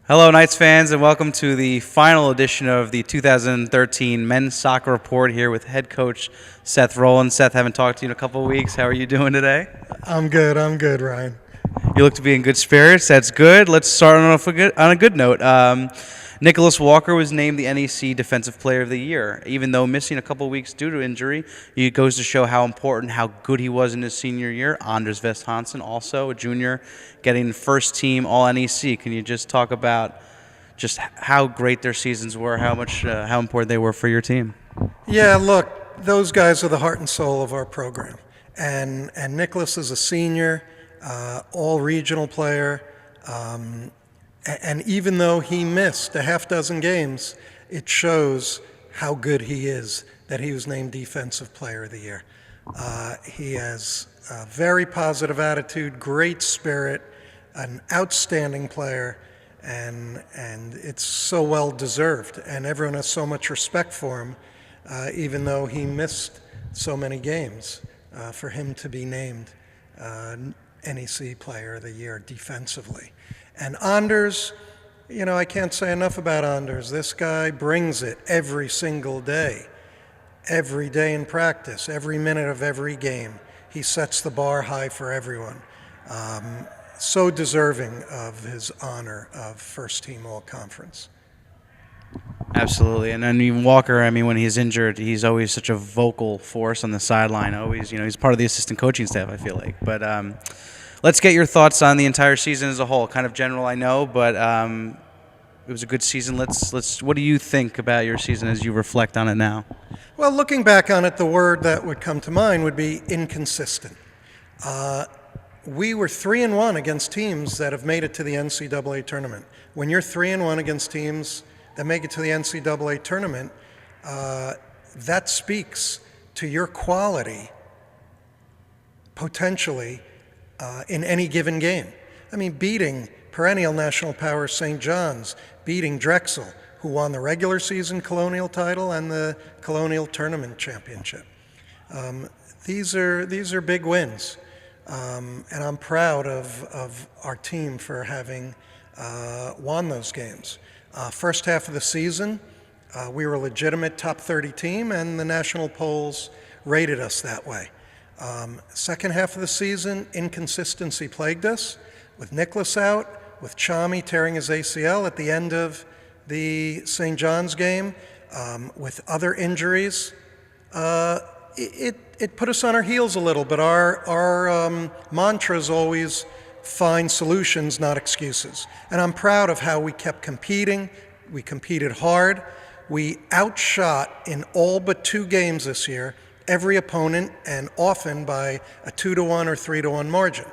Hello, Knights fans, and welcome to the final edition of the 2013 Men's Soccer Report here with head coach Seth Roland. Seth, haven't talked to you in a couple of weeks. How are you doing today? I'm good, Ryan. You look to be in good spirits. That's good. Let's start on a good note. Nicholas Walker was named the NEC Defensive Player of the Year. Even though missing a couple of weeks due to injury, it goes to show how important, how good he was in his senior year. Anders Vest Hansen, also a junior, getting first team All NEC. Can you just talk about just how great their seasons were, how important they were for your team? Yeah, look, those guys are the heart and soul of our program. And Nicholas is a senior, all-regional player. And even though he missed a half dozen games, it shows how good he is that he was named Defensive Player of the Year. He has a very positive attitude, great spirit, an outstanding player, and it's so well deserved. And everyone has so much respect for him, even though he missed so many games. For him to be named NEC Player of the Year defensively. And Anders, I can't say enough about Anders. This guy brings it every single day in practice, every minute of every game. He sets the bar high for everyone. So deserving of his honor of first team all-conference. Absolutely. And then even Walker, when he's injured, he's always such a vocal force on the sideline. Always, he's part of the assistant coaching staff, I feel like. But let's get your thoughts on the entire season as a whole. Kind of general, I know, but it was a good season. What do you think about your season as you reflect on it now? Well, looking back on it, the word that would come to mind would be inconsistent. We were 3-1 against teams that have made it to the NCAA tournament. When you're 3-1 against teams that make it to the NCAA tournament, that speaks to your quality potentially in any given game. Beating perennial national power St. John's, beating Drexel, who won the regular season Colonial title and the Colonial Tournament championship. These are big wins, and I'm proud of our team for having won those games. First half of the season, we were a legitimate top 30 team, and the national polls rated us that way. Second half of the season, inconsistency plagued us, with Nicholas out, with Chami tearing his ACL at the end of the St. John's game, with other injuries. It put us on our heels a little, but our mantra is always find solutions, not excuses. And I'm proud of how we kept competing. We competed hard. We outshot in all but 2 games this year every opponent, and often by a 2-1 or 3-1 margin.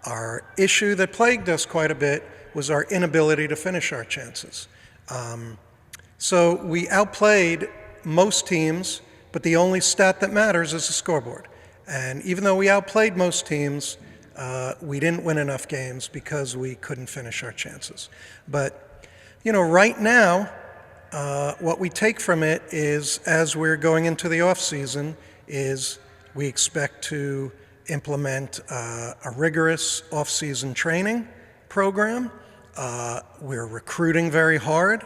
Our issue that plagued us quite a bit was our inability to finish our chances. So we outplayed most teams, but the only stat that matters is the scoreboard. And even though we outplayed most teams, we didn't win enough games because we couldn't finish our chances. But, right now, what we take from it is, as we're going into the offseason, is we expect to implement a rigorous off-season training program. We're recruiting very hard.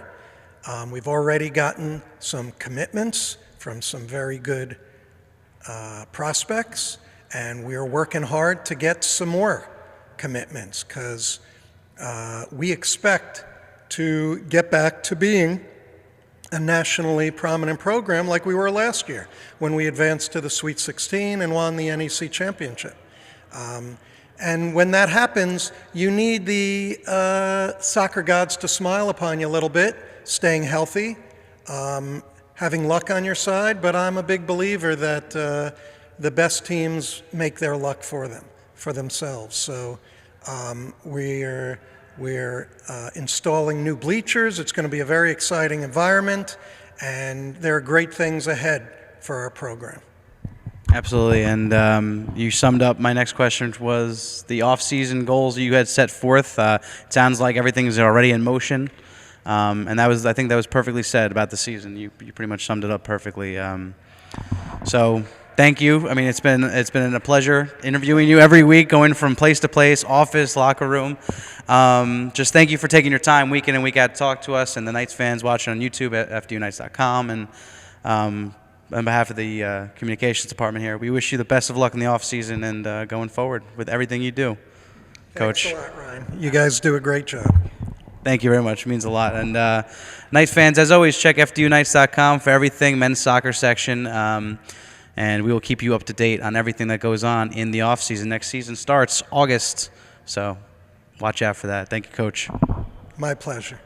We've already gotten some commitments from some very good prospects, and we're working hard to get some more commitments because we expect to get back to being a nationally prominent program like we were last year when we advanced to the Sweet 16 and won the NEC championship. And when that happens, you need the soccer gods to smile upon you a little bit, staying healthy, having luck on your side, but I'm a big believer that the best teams make their luck for themselves. So we're installing new bleachers. It's going to be a very exciting environment, and there are great things ahead for our program. Absolutely, and you summed up my next question, was the off-season goals you had set forth. It sounds like everything is already in motion, and I think that was perfectly said about the season. You pretty much summed it up perfectly. So thank you. I mean, it's been a pleasure interviewing you every week, going from place to place, office, locker room. Just thank you for taking your time week in and week out to talk to us and the Knights fans watching on YouTube at fdunites.com. And on behalf of the communications department here, we wish you the best of luck in the offseason and going forward with everything you do, Coach. Thanks a lot, Ryan. You guys do a great job. Thank you very much. It means a lot. And Knights fans, as always, check fdunites.com for everything, men's soccer section. And we will keep you up to date on everything that goes on in the offseason. Next season starts August, so watch out for that. Thank you, Coach. My pleasure.